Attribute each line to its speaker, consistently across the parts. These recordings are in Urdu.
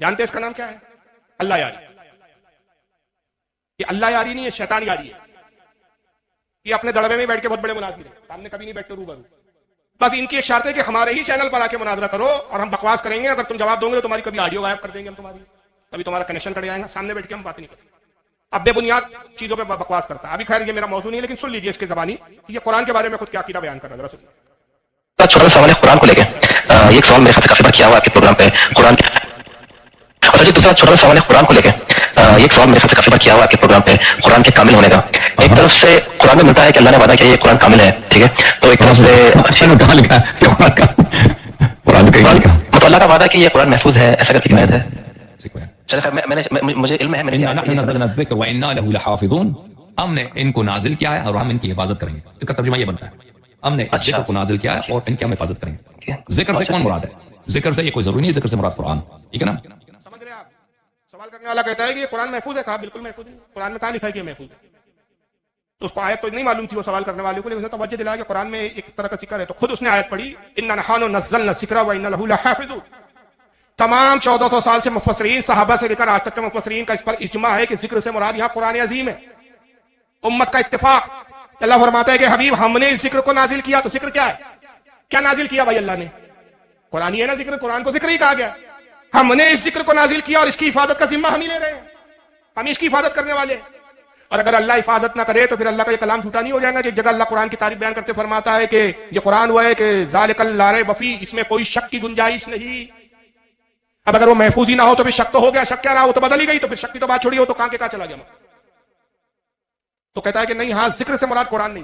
Speaker 1: جانتے ہیں اس کا نام کیا ہے؟ اللہ یاری. یہ اللہ یاری نہیں ہے، شیطان یاری ہے. یہ اپنے دڑبے میں بیٹھ کے بہت بڑے مناظر ہیں، سامنے کبھی نہیں بیٹھتے روبرو. بس ان کی ایک شرط ہے کہ ہمارے ہی چینل پر آ کے مناظرہ کرو اور ہم بکواس کریں گے، اگر تم جواب دو گے تو تمہاری کبھی آڈیو غائب کر دیں گے ہم تمہاری، کبھی تمہارا کنیکشن کٹ جائے گا، سامنے بیٹھ کے ہم بات نہیں کریں. اب بے بنیاد چیزوں پہ بکواس کرتا ہے. ابھی خیر یہ میرا موضوع نہیں ہے، لیکن سن لیجیے اس کی زبانی یہ قرآن کے بارے میں خود کیا عقیدہ بیان کر رہا ہے. ذرا سنیے.
Speaker 2: چھوٹا سا سوال ہے قرآن کو لے کے. یہ ایک سوال میرے خاطر کافی بار کیا ہوا آپ کے پروگرام پہ قرآن. اور جی دوسرا چھوٹا سا سوال ہے قرآن کو لے کے. یہ ایک سوال میرے خاطر کافی بار کیا ہوا آپ کے پروگرام پہ قرآن کے کامل ہونے کا. ایک طرف سے قرآن میں ملتا ہے کہ اللہ نے وعدہ کیا یہ قرآن کامل ہے، ٹھیک ہے، تو ایک طرف سے کہاں لکھا ہے قرآن تو اللہ کا وعدہ کہ یہ قرآن محفوظ ہے، ایسا کر کے آیت ہے. چلے خیر مجھے علم ہے
Speaker 3: انا نحن نزلنا الذکر وانا له لحافظون. ہم نے ان کو نازل کیا ہے اور ہم ان کی حفاظت کریں گے. اس کا ترجمہ یہ بنتا ہے ہم نے اس ذکر کو نازل کیا ہے اور ان کی ہم حفاظت کریں گے. ذکر سے کون مراد ہے؟ ذکر سے یہ کوئی ضروری نہیں، ذکر سے مراد قرآن، ٹھیک ہے نا.
Speaker 1: سمجھ رہے ہیں آپ؟ سوال کرنے والا کہتا ہے کہ یہ قرآن محفوظ ہے. کہا بالکل محفوظ ہے. قرآن میں کہاں لکھا ہے کہ یہ محفوظ ہے؟ تو اس کو آیت تو نہیں معلوم تھی وہ سوال کرنے والے کو، لیکن اس نے توجہ دلایا کہ قرآن میں ایک طرح کا ذکر ہے، تو خود اس نے آیت پڑھی انا نحن نزلنا الذکر وانا له لحافظون. تمام 1400 سال سے مفسرین صحابہ سے لے کر آج تک کے مفسرین کا اس پر اجماع ہے کہ ذکر سے مراد یہاں قرآن عظیم ہے. امت کا اتفاق. اللہ فرماتا ہے کہ حبیب ہم نے اس ذکر کو نازل کیا. تو ذکر کیا ہے؟ کیا نازل کیا بھائی اللہ نے؟ قرآن ہی ہے نا ذکر. قرآن کو ذکر ہی کہا گیا. ہم نے اس ذکر کو نازل کیا اور اس کی حفاظت کا ذمہ ہم ہی لے رہے ہیں. ہم اس کی حفاظت کرنے والے ہیں. اور اگر اللہ حفاظت نہ کرے تو پھر اللہ کا یہ کلام جھوٹا نہیں ہو جائے گا. جس جگہ اللہ قرآن کی تعریف بیان کرتے فرماتا ہے کہ یہ قرآن ہوا ہے کہ ذالک لا ریب فیہ، اس میں کوئی شک کی گنجائش نہیں. اب اگر وہ محفوظ ہی نہ ہو تو پھر شک تو ہو گیا. شک کیا رہا؟ وہ تو بدل ہی گئی. تو پھر شک کی تو بات چھوڑی ہو تو کہاں کے کہاں چلا گیا. تو کہتا ہے کہ نہیں، ہاں ذکر سے مراد قرآن نہیں.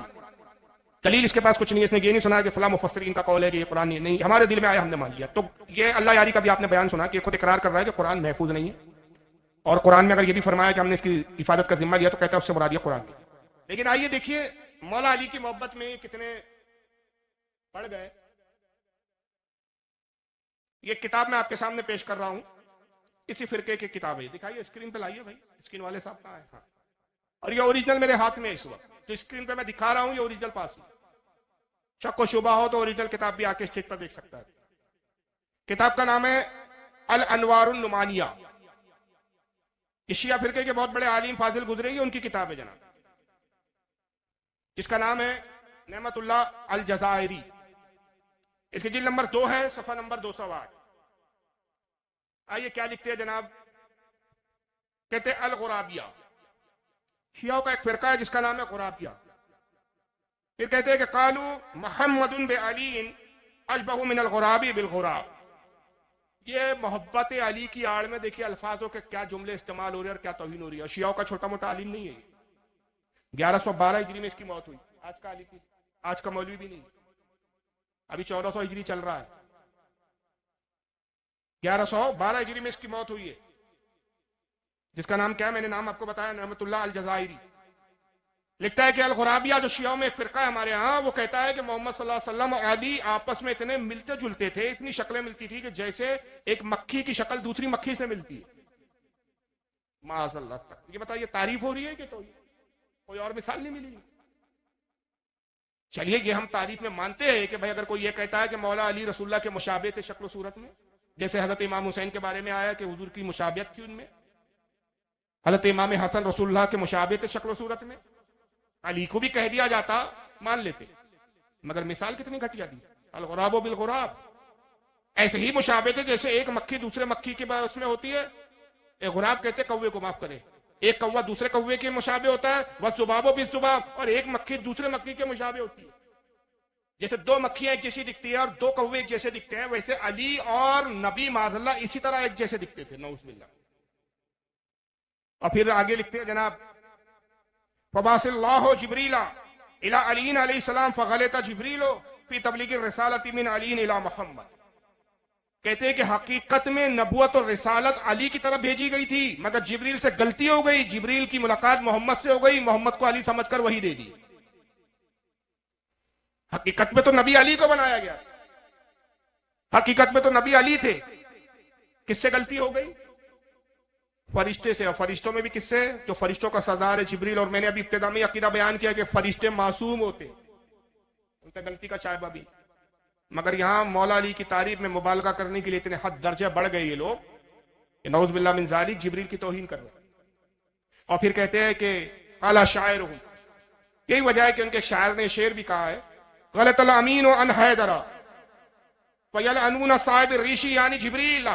Speaker 1: دلیل اس کے پاس کچھ نہیں. اس نے یہ نہیں سنا کہ فلاں مفسرین کا قول ہے کہ یہ قرآن نہیں. ہمارے دل میں آیا ہم نے مان لیا. تو یہ اللہ یاری کا بھی آپ نے بیان سنا کہ خود اقرار کر رہا ہے کہ قرآن محفوظ نہیں ہے. اور قرآن میں اگر یہ بھی فرمایا کہ ہم نے اس کی حفاظت کا ذمہ لیا تو کہتا ہے اس سے مراد یہ قرآن نہیں. لیکن آئیے دیکھیے مولا علی کی محبت میں کتنے پڑ گئے. یہ کتاب میں آپ کے سامنے پیش کر رہا ہوں، اسی فرقے کی کتاب ہے. دکھائیے اسکرین پہ لائیے بھائی. اسکرین والے صاحب کہاں ہیں؟ ہاں. اور یہ اوریجنل میرے ہاتھ میں اس وقت جو اسکرین پہ میں دکھا رہا ہوں یہ اوریجنل پاس ہے. شک و شبہ ہو تو اوریجنل کتاب بھی آ کے اسٹیج پر دیکھ سکتا ہے. کتاب کا نام ہے الانوار النعمانیہ. شیعہ فرقے کے بہت بڑے عالم فاضل گزرے گی ان کی کتاب ہے جناب. اس کا نام ہے نعمت اللہ الجزائری. اس کی جلد نمبر 2 ہے، صفحہ نمبر 208. آئیے کیا لکھتے ہیں جناب. کہتے ہیں الغرابیہ. شیعوں کا ایک فرقہ ہے جس کا نام ہے غرابیہ. پھر کہتے ہیں کہ قالوا محمد بعلی اشبہ من الغرابی بالغراب. یہ محبت علی کی آڑ میں دیکھیے الفاظوں کے کیا جملے استعمال ہو رہے ہیں اور کیا توہین ہو رہی ہے. شیعوں کا چھوٹا موٹا عالم نہیں ہے. 1112 ہجری میں اس کی موت ہوئی. آج کا علی کی، آج کا مولوی بھی نہیں. ابھی 1400 ہجری چل رہا ہے. 1112 ہجری میں اس کی موت ہوئی ہے. جس کا نام کیا ہے میں نے نام آپ کو بتایا، نعمت اللہ الجزائری. لکھتا ہے کہ الغرابیہ جو شیعوں میں ایک فرقہ ہے ہمارے ہاں، وہ کہتا ہے کہ محمد صلی اللہ علیہ وسلم اور علی آپس میں اتنے ملتے جلتے تھے، اتنی شکلیں ملتی تھی کہ جیسے ایک مکھی کی شکل دوسری مکھی سے ملتی ہے. معاذ اللہ تک. یہ بتائیے تعریف ہو رہی ہے کہ تو کوئی اور مثال نہیں ملی. چلیے یہ ہم تعریف میں مانتے ہیں کہ بھائی اگر کوئی یہ کہتا ہے کہ مولا علی رسول اللہ کے مشابہ تھے شکل و صورت میں، جیسے حضرت امام حسین کے بارے میں آیا کہ حضور کی مشابہت تھی ان میں، حضرت امام حسن رسول اللہ کے مشابہ تھے شکل و صورت میں، علی کو بھی کہہ دیا جاتا مان لیتے. مگر مثال کتنی گھٹیا دی. الغراب بالغراب. ایسے ہی مشابہ تھے جیسے ایک مکھی دوسرے مکھی کے بعد اس میں ہوتی ہے. ایک غراب کہتے کوے کو، معاف کرے، ایک کوا دوسرے کوے کے مشابہ ہوتا ہے، والذباب بالذباب. اور ایک مکھی دوسرے مکھی کے مشابہ ہوتی ہے. جیسے دو مکھیاں ایک جیسی دکھتی ہیں اور دو کوے ایک جیسے دکھتے ہیں، ویسے علی اور نبی معاذ اللہ اسی طرح ایک جیسے دکھتے تھے. نعوذ باللہ. اور پھر آگے لکھتے ہیں جناب فبعث اللہ جبریل الی علی علیہ السلام فغلط جبریل فی تبلیغ الرسالۃ من علی الی محمد. کہتے ہیں کہ حقیقت میں نبوت اور رسالت علی کی طرف بھیجی گئی تھی، مگر جبریل سے غلطی ہو گئی. جبریل کی ملاقات محمد سے ہو گئی، محمد کو علی سمجھ کر وحی دے دی. حقیقت میں تو نبی علی کو بنایا گیا، حقیقت میں تو نبی علی تھے. کس سے غلطی ہو گئی؟ فرشتے سے. اور فرشتوں میں بھی کس سے؟ جو فرشتوں کا سردار ہے جبریل. اور میں نے ابھی ابتدا میں عقیدہ بیان کیا کہ فرشتے معصوم ہوتے، ان سے غلطی کا شائبہ بھی. مگر یہاں مولا علی کی تعریف میں مبالغہ کرنے کے لیے اتنے حد درجے بڑھ گئے یہ لوگ کہ نعوذ باللہ من ذالک جبریل کی توہین کر رہے ہیں. اور پھر کہتے ہیں کہ قال شاعرہم، یہی وجہ ہے کہ ان کے شاعر نے شعر بھی کہا ہے غلط الامین عن حیدر فیلعنون صاحب الریشی یعنی جبریل.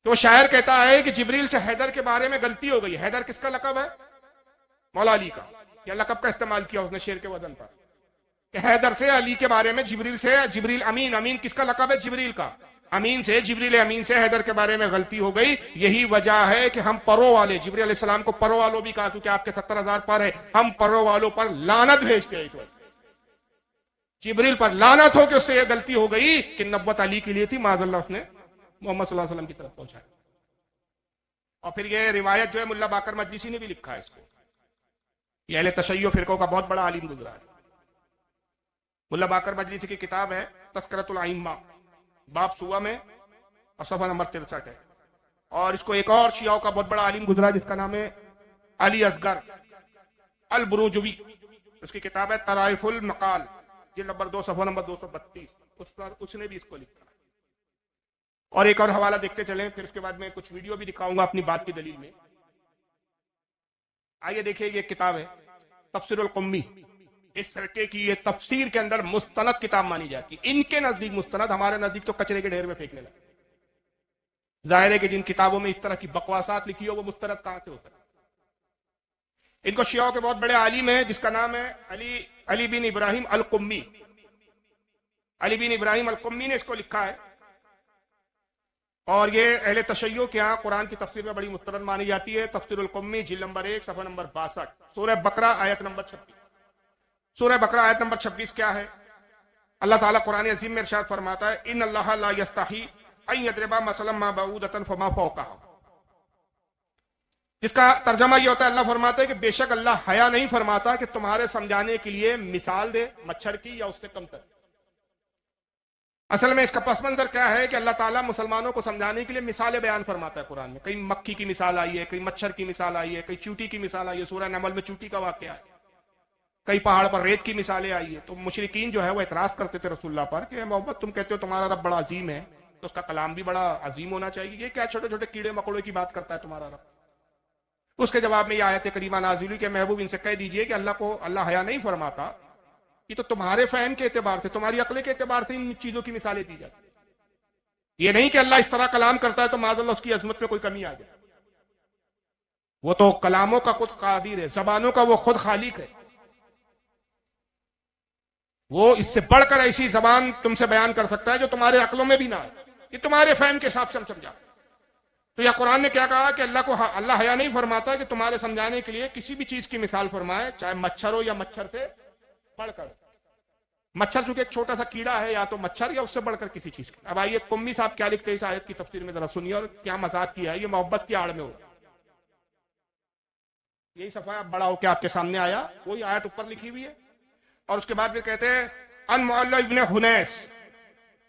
Speaker 1: تو شاعر کہتا ہے کہ جبریل سے حیدر کے بارے میں غلطی ہو گئی. حیدر کس کا لقب ہے؟ مولا علی کا. یا لقب کا استعمال کیا اس نے شعر کے وزن پر کہ حیدر سے علی کے بارے میں جبریل سے، جبریل امین، امین کس کا لقب ہے؟ جبریل کا. امین سے، جبریل امین سے حیدر کے بارے میں غلطی ہو گئی. یہی وجہ ہے کہ ہم پرو والے، جبریل علیہ السلام کو پرو والوں بھی کہا کیونکہ آپ کے 70,000 پر ہے، ہم پرو والوں پر لعنت بھیجتے ہیں. اس وجہ جبریل پر لعنت ہو کہ اس سے یہ غلطی ہو گئی کہ نبوت علی کے لیے تھی، معاذ اللہ اس نے محمد صلی اللہ علیہ وسلم کی طرف پہنچایا. اور پھر یہ روایت جو ہے ملا باقر مجلسی نے بھی لکھا ہے اس کو. یہ اہل تشیع فرقوں کا بہت بڑا عالم گزرا ہے. ملا باقر مجلسی کی کتاب ہے تذکرۃ الائمہ، باب سوا میں اور صفحہ نمبر 63 ہے. اور اس کو ایک اور شیعوں کا بہت بڑا عالم گزرا جس کا نام ہے علی اصغر البروجوی. اس کی کتاب ہے طرائف المقال، جلد نمبر 2 صفحہ نمبر 232. اس پر اس نے بھی اس کو لکھا. اور ایک اور حوالہ دیکھتے چلیں، پھر اس کے بعد میں کچھ ویڈیو بھی دکھاؤں گا اپنی بات کی دلیل میں. آئیے دیکھیں، یہ کتاب ہے تفسیر القمی. اس فرقے کی یہ تفسیر کے اندر مستند کتاب مانی جاتی. ان کے نزدیک مستند، ہمارے نزدیک تو کچرے کے ڈھیر میں پھینکنے لگے. ظاہر ہے کہ جن کتابوں میں اس طرح کی بکواسات لکھی ہو وہ مستند کہاں سے ہوتا ہے. ان کو شیعوں کے بہت بڑے عالم ہیں جس کا نام ہے علی بن ابراہیم القمی. علی بن ابراہیم القمی نے اس کو لکھا ہے. اور یہ اہل تشیع کے ہاں قرآن کی تفسیر میں بڑی مستند مانی جاتی ہے. تفسیر القمی جلد نمبر 1 صفحہ نمبر 62. سورہ بقرہ آیت نمبر 26. سورہ بقرہ آیت نمبر 26 کیا ہے؟ اللہ تعالیٰ قرآن عظیم میں ارشاد فرماتا ہے ان اللہ لا یستحی ان یضرب مثلا ما بعودۃ فما فوقها. اس کا ترجمہ یہ ہوتا ہے، اللہ فرماتا ہے کہ بے شک اللہ حیا نہیں فرماتا کہ تمہارے سمجھانے کے لیے مثال دے مچھر کی یا اس سے کم تر. اصل میں اس کا پس منظر کیا ہے کہ اللہ تعالیٰ مسلمانوں کو سمجھانے کے لیے مثالیں بیان فرماتا ہے قرآن میں. کہیں مکھی کی مثال آئی ہے، کہیں مچھر کی مثال آئی ہے، کہیں چوٹی کی مثال آئی ہے. سورہ نمل میں چوٹی کا واقعہ ہے. کئی پہاڑ پر ریت کی مثالیں آئی ہے. تو مشرکین جو ہے وہ اعتراض کرتے تھے رسول اللہ پر کہ محمد تم کہتے ہو تمہارا رب بڑا عظیم ہے تو اس کا کلام بھی بڑا عظیم ہونا چاہیے، یہ کیا چھوٹے چھوٹے کیڑے مکوڑے کی بات کرتا ہے تمہارا رب. اس کے جواب میں یہ آیت کریمہ نازل ہوئی کہ محبوب ان سے کہہ دیجئے کہ اللہ کو اللہ حیا نہیں فرماتا. یہ تو تمہارے فہم کے اعتبار سے، تمہاری عقل کے اعتبار سے ان چیزوں کی مثالیں دی جاتی. یہ نہیں کہ اللہ اس طرح کلام کرتا ہے تو معاذ اللہ اس کی عظمت میں کوئی کمی آ جائے. وہ تو کلاموں کا خود قادر ہے، زبانوں کا وہ خود خالق ہے. وہ اس سے بڑھ کر ایسی زبان تم سے بیان کر سکتا ہے جو تمہارے عقلوں میں بھی نہ آئے. یہ تمہارے فہم کے حساب سے ہم سمجھا. تو یہ قرآن نے کیا کہا کہ اللہ حیا نہیں فرماتا کہ تمہارے سمجھانے کے لیے کسی بھی چیز کی مثال فرمائے، چاہے مچھر ہو یا مچھر سے بڑھ کر. مچھر چونکہ ایک چھوٹا سا کیڑا ہے، یا تو مچھر یا اس سے بڑھ کر کسی چیز کی. اب آئیے قمی صاحب کیا لکھتے ہیں اس آیت کی تفسیر میں ذرا سنیے اور کیا مذاق کیا ہے. یہ محبت کی آڑ میں ہو. یہی صفحہ بڑا ہو کے آپ کے سامنے آیا، وہی آیت اوپر لکھی ہوئی ہے. اور اس کے بعد پھر کہتے ہیں ان معلّہ ابن حنیس.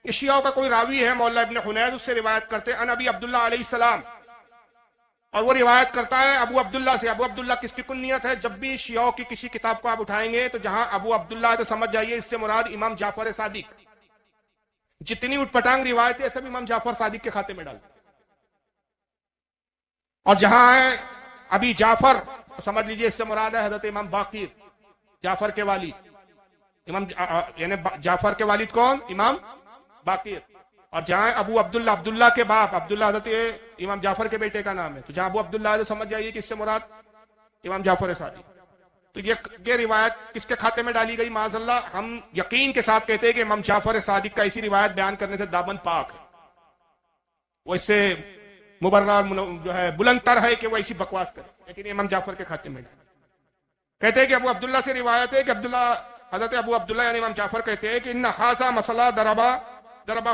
Speaker 1: یہ شیعوں کا کوئی راوی ہے معلّہ ابن حنیس، اس سے روایت کرتے ہیں ان ابی عبداللہ علیہ السلام. اور وہ روایت کرتا ہے ابو عبداللہ سے. ابو عبداللہ کس کی کنیت ہے؟ جب بھی شیعوں کی کسی کتاب کو آپ اٹھائیں گے تو جہاں ابو عبداللہ ہے تو سمجھ جائیے اس سے مراد امام جعفر صادق. جتنی اٹھ پٹانگ روایتیں سب امام جعفر صادق کے کھاتے میں ڈالتے. اور جہاں ہے ابھی جعفر تو سمجھ لیجئے اس سے مراد ہے حضرت امام باقر، جعفر کے والد. امام یعنی جعفر کے والد کون؟ امام باقر. اور جہاں ابو عبداللہ، عبداللہ کے باپ، عبداللہ حضرت امام جعفر کے بیٹے کا نام ہے، تو جہاں ابو عبداللہ ہے تو سمجھ جائیے کہ اس سے مراد امام جعفر صادق. تو یہ روایت کس کے کھاتے میں ڈالی گئی؟ معاذ اللہ ہم یقین کے ساتھ کہتے ہیں کہ امام جعفر صادق کا ایسی روایت بیان کرنے سے دامن پاک ہے. وہ اس سے مبرر جو ہے بلند تر ہے کہ وہ ایسی بکواس کرے، لیکن امام جعفر کے کھاتے میں ڈالی. کہتے ہیں کہ ابو عبداللہ سے روایت ہے کہ حضرت ابو عبداللہ یعنی امام جعفر کہتے ہیں کہ ان ھذا مسئلہ ضربہ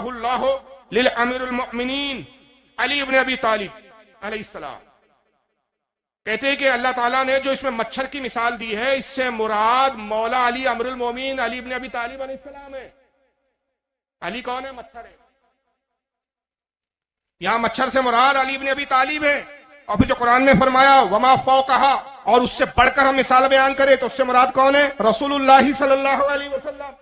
Speaker 1: اللہ للامیر المؤمنین علی ابن ابی طالب علیہ السلام. کہتے ہیں کہ اللہ تعالیٰ نے جو اس میں مچھر کی مثال دی ہے اس سے مراد مولا علی امیر المؤمنین علی ابن ابی طالب علیہ السلام ہے. علی کون ہے؟ مچھر ہے. یہاں مچھر سے مراد علی ابن ابی طالب ہے. اور پھر جو قرآن میں فرمایا وما فوقہا، اور اس سے بڑھ کر ہم مثال بیان کریں تو اس سے مراد کون ہے؟ رسول اللہ صلی اللہ علیہ وسلم.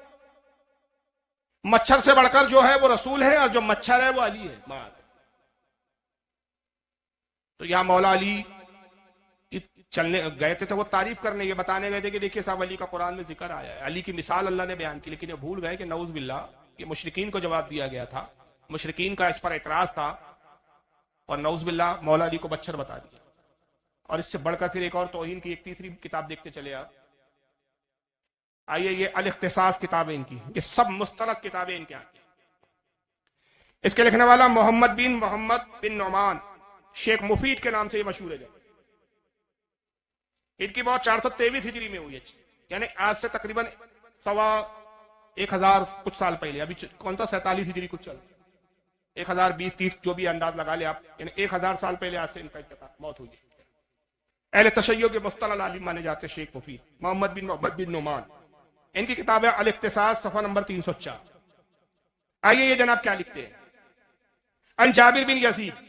Speaker 1: مچھر سے بڑھ کر جو ہے وہ رسول ہے، اور جو مچھر ہے وہ علی ہے. تو یہاں مولا علی چلنے گئے تھے تو وہ تعریف کرنے یہ بتانے گئے تھے کہ دیکھیے صاحب علی کا قرآن میں ذکر آیا ہے، علی کی مثال اللہ نے بیان کی، لیکن یہ بھول گئے کہ نعوذ باللہ کہ مشرکین کو جواب دیا گیا تھا، مشرکین کا اس پر اعتراض تھا، اور نعوذ باللہ مولا علی کو بچھڑ بتا دیا۔ اور اس سے بڑھ کر پھر ایک اور توہین کی ایک تیسری کتاب دیکھتے چلے آپ، آئیے یہ الاختصاص کتاب ہے ان کی، یہ سب مستند کتابیں ان کے آتی ہیں۔ اس کے لکھنے والا محمد بن نعمان شیخ مفید کے نام سے یہ مشہور ہے۔ ان کی موت 423 ہجری میں ہوئی ہے، یعنی آج سے تقریباً 1000 کچھ سال پہلے، ابھی کون سا 47 ہجری کچھ چل 1020 30 جو بھی انداز لگا لے آپ، یعنی 1000 سال پہلے آج سے ان کا موت ہوئی ہے۔ اہل تشیع کے مصطلح عالم مانے جاتے شیخ مفید محمد بن نعمان، ان کی کتاب ہے الاختصاص، صفحہ نمبر 304۔ آئیے یہ جناب کیا لکھتے ہیں، ان جابر بن یزید،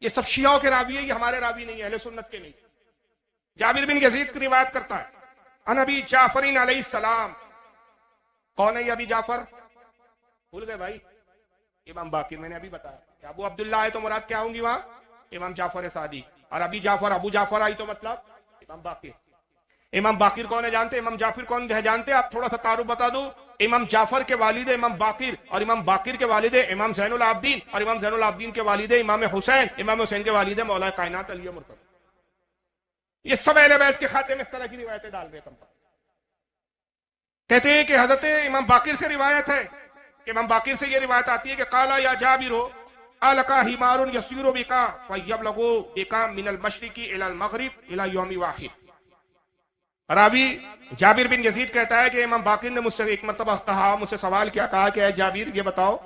Speaker 1: یہ سب شیعوں کے راوی ہیں، یہ ہمارے راوی نہیں، اہل سنت کے نہیں۔ جابر بن یزید کی روایت کرتا ہے، ان ابی جعفر علیہ السلام، کون ہے یہ ابی جعفر؟ بھول گئے بھائی؟ امام باقر، میں نے ابھی بتایا کہ ابو عبداللہ ہے تو مراد کیا ہوں گی وہاں؟ امام جعفر صادق، اور ابی جعفر ابو جعفر آئی تو مطلب امام باقر۔ امام باقر کون ہے جانتے؟ امام جعفر کون ہے جانتے؟ آپ تھوڑا سا تعارف بتا دوں، امام جعفر کے والد امام باقر، اور امام باقر کے والد امام زین العابدین، اور امام زین العابدین کے والد امام حسین، امام حسین کے والد مولا کائنات علی مرتضی۔ یہ سب اہل بیت کے خاتے میں اس طرح کی روایتیں ڈال رہے ہیں۔ کہتے ہیں کہ حضرت امام باقر سے روایت ہے، امام باقر سے یہ روایت آتی ہے کہ قالا یا جابر الکا حمار یسیر بکا ویبلغ بکا من المشرق الى المغرب الى یوم واحد۔ راوی جابر بن یزید کہتا ہے کہ امام باقر نے مجھ سے ایک مرتبہ کہا، مجھ سے سوال کیا، کہا کہ اے جابر یہ بتاؤ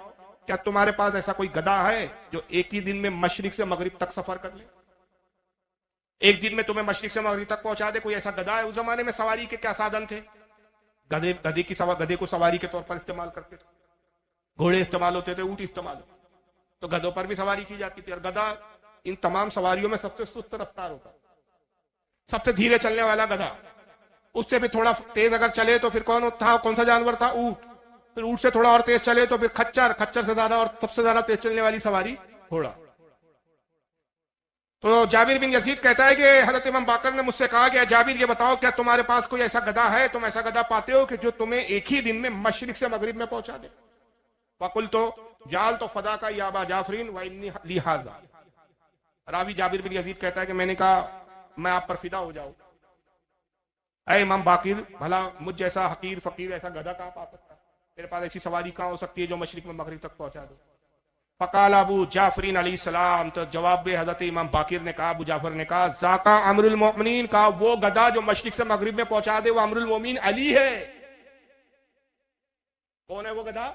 Speaker 1: کیا تمہارے پاس ایسا کوئی گدھا ہے جو ایک ہی دن میں مشرق سے مغرب تک سفر کر لے، ایک دن میں تمہیں مشرق سے مغرب تک پہنچا دے؟ کوئی ایسا گدھا ہے؟ اس زمانے میں سواری کے کیا سادھن تھے؟ گدھے کو سواری کے طور پر استعمال کرتے تھے، گھوڑے استعمال ہوتے تھے، اونٹ استعمال ہوتے، تو گدھوں پر بھی سواری کی جاتی تھی، اور گدھا ان تمام سواریوں میں سب سے سست رفتار ہوتا، سب سے دھیرے چلنے والا گدھا، اس سے بھی تھوڑا تیز اگر چلے تو پھر کون سا جانور تھا؟ اونٹ، پھر اونٹ سے تھوڑا اور تیز چلے تو پھر کھچر سے زیادہ، اور سب سے زیادہ تیز چلنے والی سواری گھوڑا۔ تو جابر بن یزید کہتا ہے کہ حضرت امام باقر نے مجھ سے کہا کہ جابر یہ بتاؤ کیا تمہارے پاس کوئی ایسا گدھا ہے، تم ایسا گدھا پاتے ہو کہ جو تمہیں ایک ہی دن میں مشرق سے مغرب میں پہنچا دے؟ فقلت جعلت فداک یا ابا جعفر وانی لی ھذا۔ راوی جابر بن یزید کہتا ہے کہ میں نے کہا میں آپ پر فدا ہو جاؤں، اے امام باقر بھلا مجھ جیسا حقیر فقیر ایسا گدھا کہاں پا سکتا ہے؟ میرے پاس ایسی سواری کہاں ہو سکتی ہے جو مشرق میں مغرب تک پہنچا دو؟ فقال ابو جعفر علیہ السلام، تو جواب میں حضرت امام باقر نے کہا، ابو جعفر نے کہا، ذاکا امر المؤمنین، کہا وہ گدھا جو مشرق سے مغرب میں پہنچا دے وہ امر المؤمنین علی ہے۔ کون ہے وہ گدھا؟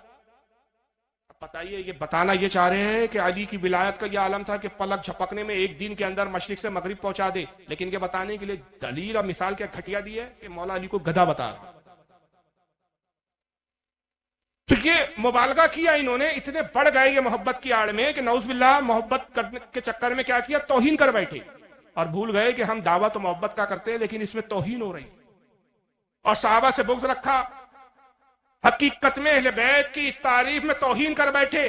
Speaker 1: بتائیے، یہ بتانا یہ چاہ رہے ہیں کہ علی کی ولایت کا یہ عالم تھا کہ پلک جھپکنے میں ایک دن کے اندر مشرق سے مغرب پہنچا دے، لیکن یہ بتانے کے لیے دلیل اور مثال کیا گھٹیا دی ہے کہ مولا علی کو گدھا بتا رہا۔ تو یہ مبالغہ کیا انہوں نے، اتنے بڑھ گئے یہ محبت کی آڑ میں کہ نعوذ باللہ محبت کرنے کے چکر میں کیا کیا، توہین کر بیٹھے، اور بھول گئے کہ ہم دعویٰ تو محبت کا کرتے ہیں لیکن اس میں توہین ہو رہی، اور صحابہ سے بغض رکھا، حقیقت میں اہل بیت کی تعریف میں توہین کر بیٹھے،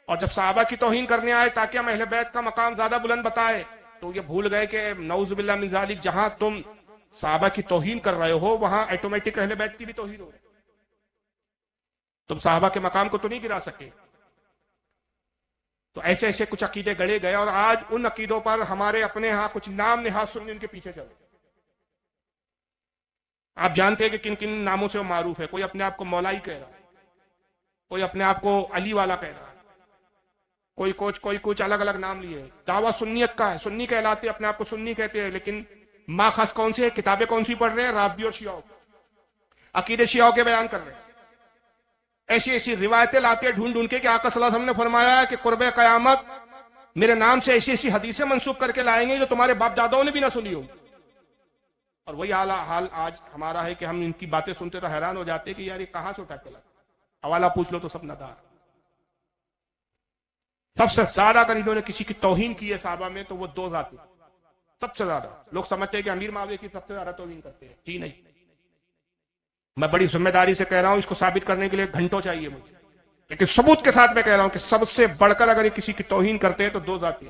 Speaker 1: اور جب صحابہ کی توہین کرنے آئے تاکہ ہم اہل بیت کا مقام زیادہ بلند بتائے تو یہ بھول گئے کہ نعوذ باللہ من ذالک جہاں تم صحابہ کی توہین کر رہے ہو وہاں ایٹومیٹک اہل بیت کی بھی توہین ہو رہی، تم صحابہ کے مقام کو تو نہیں گرا سکے۔ تو ایسے ایسے کچھ عقیدے گڑے گئے، اور آج ان عقیدوں پر ہمارے اپنے ہاں کچھ نام نہاد سنی ان کے پیچھے چل رہے۔ آپ جانتے ہیں کہ کن کن ناموں سے وہ معروف ہے، کوئی اپنے آپ کو مولائی کہہ رہا ہے، کوئی اپنے آپ کو علی والا کہہ رہا ہے، کوئی کچھ الگ الگ نام لیے، دعویٰ سنیت کا ہے، سنی کہلاتے اپنے آپ کو سنی کہتے ہیں، لیکن ماخذ کون سے، کتابیں کون سی پڑھ رہے ہیں؟ رافضی اور شیعوں، عقیدے شیعوں کے بیان کر رہے ہیں، ایسی ایسی روایتیں لاتے ڈھونڈ ڈھونڈ کے کہ آقا صلی اللہ علیہ وسلم نے فرمایا ہے کہ قرب قیامت میرے نام سے ایسی ایسی حدیثیں منسوخ کر کے لائیں گے جو تمہارے باپ داداؤں نے بھی نہ سنی ہو۔ اور وہی حال آج ہمارا ہے کہ ہم ان کی باتیں سنتے تو حیران ہو جاتے کہ یار یہ کہاں سے اٹھا کے لاتے، حوالہ پوچھ لو تو سب ندار۔ سب سے زیادہ اگر انہوں نے کسی کی توہین کی ہے صحابہ میں تو وہ دو ذات، سب سے زیادہ لوگ سمجھتے ہیں کہ امیر معاویہ کی سب سے زیادہ توہین کرتے ہیں، جی نہیں، میں بڑی ذمہ داری سے کہہ رہا ہوں، اس کو ثابت کرنے کے لیے گھنٹوں چاہیے مجھے، لیکن ثبوت کے ساتھ میں کہہ رہا ہوں کہ سب سے بڑھ کر اگر یہ کسی کی توہین کرتے ہیں تو دو ذات ہیں،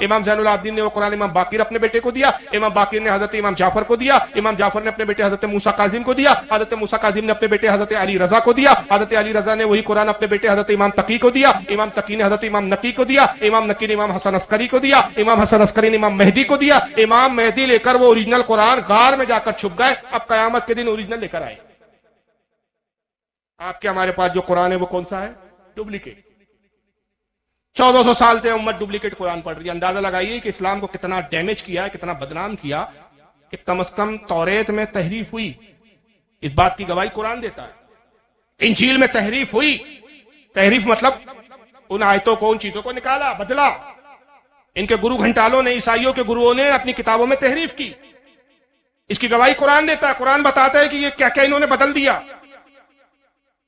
Speaker 1: امام زین العابدین نے وہ قرآن امام باقر اپنے بیٹے کو دیا. امام باقر نے حضرت امام جعفر کو دیا. امام جعفر نے اپنے بیٹے حضرت موسیٰ کاظم کو دیا. حضرت موسیٰ کاظم نے اپنے بیٹے حضرت علی رضا کو دیا. حضرت علی رضا نے وہی قرآن اپنے بیٹے حضرت امام تقی کو دیا. امام تقی نے حضرت امام نقی کو دیا. امام نقی نے امام حسن عسکری کو دیا. امام حسن عسکری نے امام مہدی کو دیا. امام مہدی لے کر وہ اوریجنل قرآن غار میں جا کر چھپ گئے. اب قیامت کے دن اوریجنل لے کر آئے. آپ کے ہمارے پاس جو قرآن ہے وہ کون سا ہے؟ ڈپلیکیٹ. 1400 سال سے امت ڈپلیکیٹ قرآن پڑھ رہی ہے. اندازہ لگائیے کہ اسلام کو کتنا ڈیمیج کیا ہے, کتنا بدنام کیا, کہ کم از کم توریت میں تحریف ہوئی, اس بات کی گواہی قرآن دیتا ہے. انجیل میں تحریف ہوئی. تحریف مطلب ان آیتوں کو, ان چیزوں کو نکالا, بدلا. ان کے گرو گھنٹالوں نے, عیسائیوں کے گروؤں نے اپنی کتابوں میں تحریف کی. اس کی گواہی قرآن دیتا ہے. قرآن بتاتا ہے کہ یہ کیا کیا انہوں نے بدل دیا.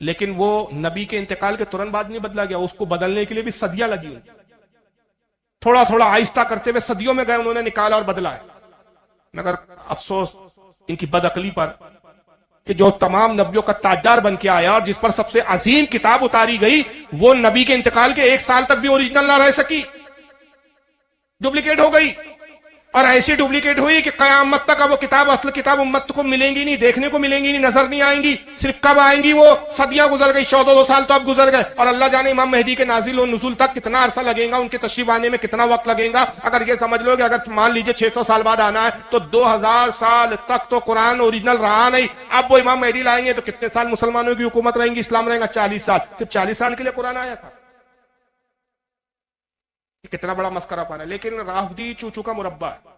Speaker 1: لیکن وہ نبی کے انتقال کے ترنت بعد نہیں بدلا گیا, اس کو بدلنے کے لیے بھی صدیاں لگی. تھوڑا تھوڑا آہستہ کرتے ہوئے صدیوں میں گئے, انہوں نے نکالا اور بدلا ہے. مگر افسوس ان کی بد عقلی پر کہ جو تمام نبیوں کا تاجدار بن کے آیا اور جس پر سب سے عظیم کتاب اتاری گئی, وہ نبی کے انتقال کے 1 سال تک بھی اوریجنل نہ رہ سکی, ڈپلیکیٹ ہو گئی. اور ایسی ڈپلیکیٹ ہوئی کہ قیامت تک اب وہ کتاب, اصل کتاب امت کو ملیں گی نہیں, دیکھنے کو ملیں گی نہیں, نظر نہیں آئیں گی. صرف کب آئیں گی؟ وہ صدیاں گزر گئی, 1400 سال تو اب گزر گئے. اور اللہ جانے امام مہدی کے نازل و نزول تک کتنا عرصہ لگے گا, ان کے تشریف آنے میں کتنا وقت لگے گا. اگر یہ سمجھ لو کہ اگر مان لیجئے 600 سال بعد آنا ہے تو 2000 سال تک تو قرآن اوریجنل رہا نہیں. اب وہ امام مہدی لائیں گے تو کتنے سال مسلمانوں کی حکومت رہیں گی, اسلام رہے گا 40 سال. صرف 40 سال کے لیے قرآن آیا تھا. کتنا بڑا مسخرہ پانا. لیکن رافضی چوچو کا مربع ہے,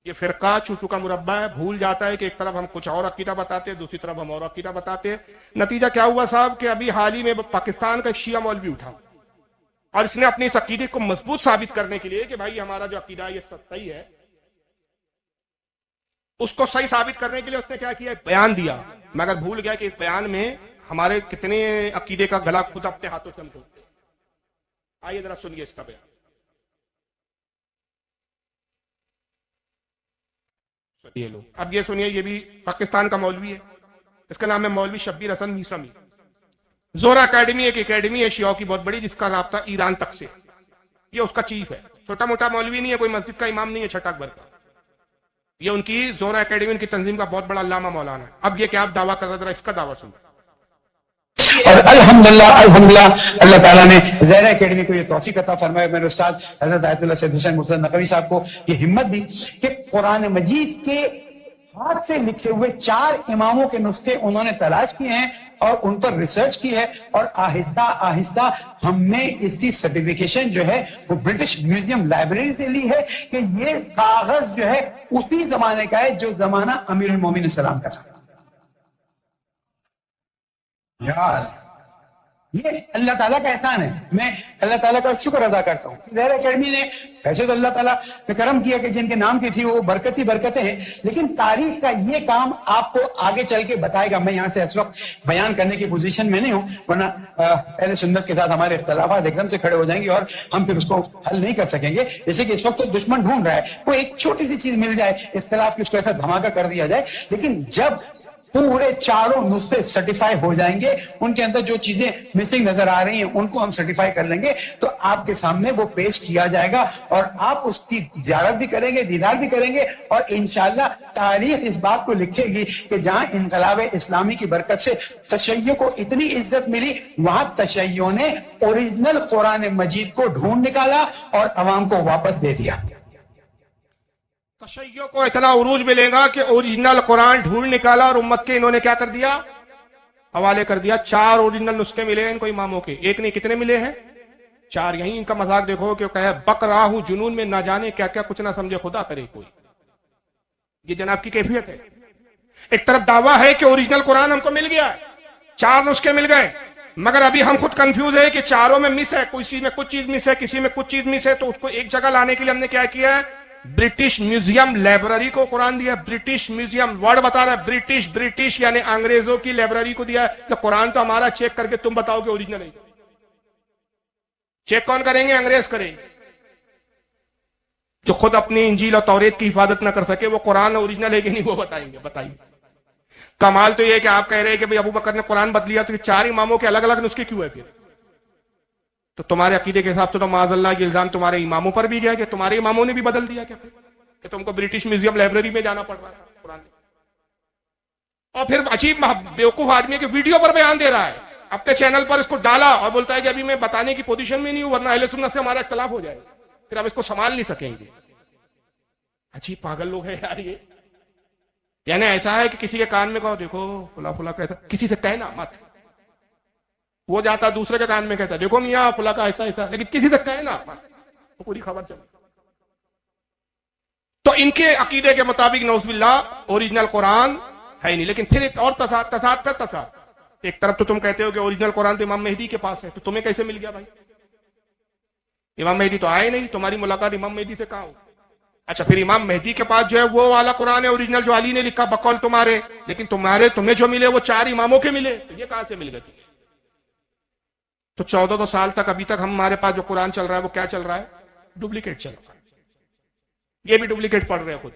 Speaker 1: یہ فرقہ چوچو کا مربع ہے. بھول جاتا ہے کہ ایک طرف ہم کچھ اور عقیدہ بتاتے ہیں, دوسری طرف ہم اور عقیدہ بتاتے ہیں. نتیجہ کیا ہوا صاحب کہ ابھی حال ہی میں پاکستان کا ایک شیعہ مولوی اٹھا اور اس نے اپنی اس عقیدے کو مضبوط ثابت کرنے کے لیے کہ بھائی ہمارا جو عقیدہ ہے یہ صحیح ہے, اس کو صحیح ثابت کرنے کے لیے اس نے کیا کیا, بیان دیا. مگر بھول گیا کہ اس بیان میں ہمارے کتنے عقیدے کا گلا خود اپنے ہاتھوں سے ہم ٹوٹتے. آئیے ذرا سنیے اس کا بیان. یہ لو اب یہ سنیے, یہ بھی پاکستان کا مولوی ہے, اس کا نام ہے مولوی شبیر حسن میسمی. زورا اکیڈمی ایک اکیڈمی ہے شیعوں کی بہت بڑی, جس کا رابطہ ایران تک سے. یہ اس کا چیف ہے, چھوٹا موٹا مولوی نہیں ہے, کوئی مسجد کا امام نہیں ہے چھٹک بھر کا. یہ ان کی زورا اکیڈمی, ان کی تنظیم کا بہت بڑا علامہ مولانا ہے. اب یہ کیا آپ دعویٰ کر رہا, اس کا دعویٰ سنیں.
Speaker 4: اور الحمدللہ اللہ تعالیٰ نے زہرا اکیڈمی کو یہ توفیق عطا فرمایا. میرے استاد حضرت آیت اللہ سید حسین مرتضی نقوی صاحب کو یہ ہمت دی کہ قرآن مجید کے ہاتھ سے لکھے ہوئے 4 اماموں کے نسخے انہوں نے تلاش کیے ہیں اور ان پر ریسرچ کی ہے, اور آہستہ آہستہ ہم نے اس کی سرٹیفیکیشن جو ہے وہ برٹش میوزیم لائبریری سے لی ہے کہ یہ کاغذ جو ہے اسی زمانے کا ہے جو زمانہ امیر المومنین السلام کا تھا. یار یہ اللہ تعالیٰ کا احسان ہے. میں اللہ تعالیٰ کا شکر ادا کرتا ہوں. زہرا اکیڈمی نے ویسے تو اللہ تعالیٰ نے کرم کیا کہ جن کے نام کی تھی وہ برکت ہی برکتیں ہیں, لیکن تاریخ کا یہ کام آپ کو آگے چل کے بتائے گا. میں یہاں سے اس وقت بیان کرنے کی پوزیشن میں نہیں ہوں, ورنہ اہل سنت کے ساتھ ہمارے اختلافات ایک دم سے کھڑے ہو جائیں گے اور ہم پھر اس کو حل نہیں کر سکیں گے. جیسے کہ اس وقت تو دشمن ڈھونڈ رہا ہے, کوئی ایک چھوٹی سی چیز مل جائے اختلاف کی, اس کو ایسا دھماکہ کر دیا جائے. لیکن جب پورے 4 نسخے سرٹیفائی ہو جائیں گے, ان کے اندر جو چیزیں مسنگ نظر آ رہی ہیں ان کو ہم سرٹیفائی کر لیں گے, تو آپ کے سامنے وہ پیش کیا جائے گا اور آپ اس کی زیارت بھی کریں گے, دیدار بھی کریں گے. اور انشاءاللہ تاریخ اس بات کو لکھے گی کہ جہاں انقلاب اسلامی کی برکت سے تشیع کو اتنی عزت ملی, وہاں تشیع نے اوریجنل قرآن مجید کو ڈھونڈ نکالا اور عوام کو واپس دے دیا.
Speaker 1: تشیع کو اتنا عروج ملے گا کہ اوریجنل قرآن ڈھونڈ نکالا اور امت کے انہوں نے کیا کر دیا, حوالے کر دیا. 4 اوریجنل نسخے ملے ہیں ان کو اماموں کے, ایک نہیں کتنے ملے ہیں, 4. یہیں ان کا مذاق دیکھو کہ کہے بک رہا ہوں جنون میں, نہ جانے کیا کیا کچھ نہ سمجھے خدا کرے کوئی. یہ جناب کی کیفیت ہے. ایک طرف دعویٰ ہے کہ اوریجنل قرآن ہم کو مل گیا ہے, 4 نسخے مل گئے, مگر ابھی ہم خود کنفیوز ہے کہ 4 میں مس ہے, کسی میں کچھ چیز مس ہے, کسی میں کچھ چیز مس ہے. تو اس کو ایک جگہ لانے کے لیے ہم نے کیا کیا ہے, برٹش میوزیم لائبریری کو قرآن دیا. برٹش میوزیم ورڈ بتا رہا ہے, برٹش یعنی انگریزوں کی لائبریری کو دیا ہے کہ قرآن تو ہمارا, چیک کر کے تم بتاؤ کہ اوریجنل ہے. چیک کون کریں گے؟ انگریز کریں گے, جو خود اپنی انجیل اور توریت کی حفاظت نہ کر سکے. وہ قرآن اوریجنل ہے کہ نہیں وہ بتائیں گے. بتائیے. کمال تو یہ کہ آپ کہہ رہے ہیں کہ ابو بکر نے قرآن بدلیا, تو یہ 4 اماموں کے الگ الگ نسخے کیوں ہے پھر؟ تو تمہارے عقیدے کے حساب سے تو معاذ اللہ یہ الزام تمہارے اماموں پر بھی گیا کہ تمہارے اماموں نے بھی بدل دیا کیا کہ تم کو برٹش میوزیم لائبریری میں جانا پڑ رہا ہے قرآن میں. اور پھر عجیب بیوقوف آدمی کے ویڈیو پر بیان دے رہا ہے, اپنے چینل پر اس کو ڈالا اور بولتا ہے کہ ابھی میں بتانے کی پوزیشن میں نہیں ہوں ورنہ اہل سنت سے ہمارا اختلاف ہو جائے گا, پھر ہم اس کو سنبھال نہیں سکیں گے. عجیب پاگل لوگ ہیں یار یہ. یعنی ایسا ہے کہ کسی کے کان میں کہو دیکھو فلا فلا کہتا, کسی سے کہنا مت. وہ جاتا دوسرے کے کان میں کہتا دیکھو میاں فلا کا ایسا ایسا, لیکن کسی سے کہنا مت, تو پوری خبر چلے. تو ان کے عقیدے کے مطابق نعوذ باللہ اوریجنل قرآن ہے نہیں. لیکن پھر ایک اور تصاد. ایک طرف تو تم کہتے ہو کہ اوریجنل قرآن تو امام مہدی کے پاس ہے, تو تمہیں کیسے مل گیا بھائی؟ امام مہدی تو آئے نہیں, تمہاری ملاقات امام مہدی سے کہاں ہو؟ اچھا پھر امام مہدی کے پاس جو ہے وہ والا قرآن ہے اوریجنل جو علی نے لکھا بقول تمہارے, لیکن تمہیں جو ملے وہ 4 اماموں کے ملے, تو یہ کہاں سے مل گئے؟ تو 14 سال تک ابھی تک ہمارے پاس جو قرآن چل رہا ہے وہ کیا چل رہا ہے؟ ڈپلیکیٹ چل رہا ہے. یہ بھی ڈپلیکیٹ پڑھ رہے ہیں خود,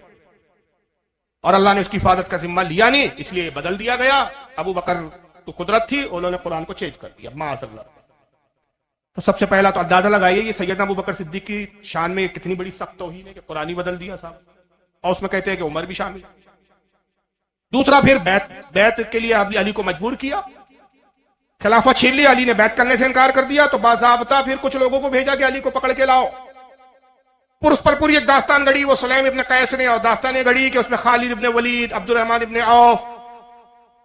Speaker 1: اور اللہ نے اس کی حفاظت کا ذمہ لیا نہیں, اس لیے بدل دیا گیا. ابو بکر تو قدرت تھی, انہوں نے قرآن کو چینج کر دیا معاذ اللہ. تو سب سے پہلا تو اندازہ لگائیے یہ سیدنا ابو بکر صدیق کی شان میں کتنی بڑی سخت توہین ہے کہ قرآن ہی بدل دیا صاحب, اور اس میں کہتے ہیں کہ عمر بھی شامل. دوسرا پھر بیعت کے لیے علی کو مجبور کیا, خلافت چھین لیا, علی نے بیعت کرنے سے انکار کر دیا, تو باضابطہ پھر کچھ لوگوں کو بھیجا کہ علی کو پکڑ کے لاؤ. اس پر پوری ایک داستان گڑی وہ سلیم ابن قیس نے, اور داستانیں گڑی کہ اس میں خالد ابن ولید, عبد الرحمن ابن عوف,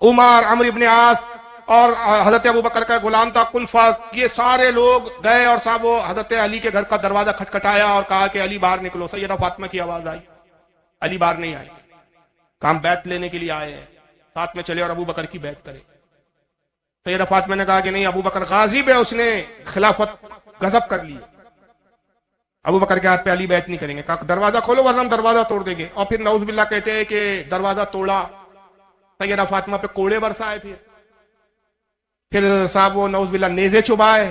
Speaker 1: عمر, عمرو ابن عاص, اور حضرت ابو بکر کا غلام تھا کنفاس, یہ سارے لوگ گئے اور صاحب وہ حضرت علی کے گھر کا دروازہ کھٹکھٹایا اور کہا کہ علی باہر نکلو. سیدہ فاطمہ کی آواز آئی, علی باہر نہیں آئے, کام بیعت لینے کے لیے آئے ہیں, ساتھ میں چلے اور ابو بکر کی بیعت کرے. سیدہ فاطمہ نے کہا کہ نہیں, ابو بکر غاضب ہے, اس نے خلافت غصب کر لی, ابو بکر کے ہاتھ پہ علی بیعت نہیں کریں گے. کہا دروازہ کھولو ورنہ ہم دروازہ توڑ دیں گے. اور پھر نعوذ باللہ کہتے ہیں کہ دروازہ توڑا, سیدہ فاطمہ پہ کوڑے برسائے, پھر صاحب وہ نعوذ باللہ نیزے چبائے.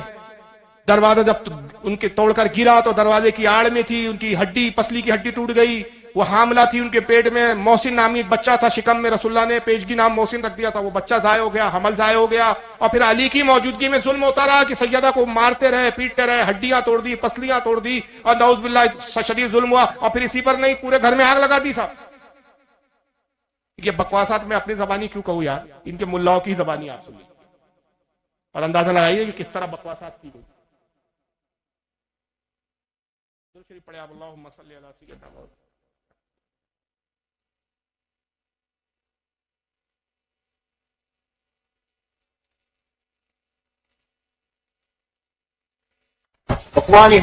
Speaker 1: دروازہ جب ان کے توڑ کر گرا تو دروازے کی آڑ میں تھی, ان کی ہڈی, پسلی کی ہڈی ٹوٹ گئی. وہ حاملہ تھی, ان کے پیٹ میں محسن نامی ایک بچہ تھا, شکم میں رسول اللہ نے پیشگی نام محسن رکھ دیا تھا, وہ بچہ ضائع ہو گیا, حمل ضائع ہو گیا. اور پھر علی کی موجودگی میں ظلم ہوتا رہا کہ سیدہ کو مارتے رہے, پیٹتے رہے, ہڈیاں توڑ دی, پسلیاں توڑ دی, اور نعوذ باللہ شدید ظلم ہوا. اور پھر اسی پر نہیں, پورے گھر میں آگ لگا دی صاحب. یہ بکواسات میں اپنی زبانی کیوں کہوں یار, ان کے ملاؤں کی زبانی آپ سنیے اور اندازہ لگائیے کہ کس طرح بکواسات کی گئی. پڑھے آپ اللہم صلی علی سیدنا محمد.
Speaker 5: اخوانی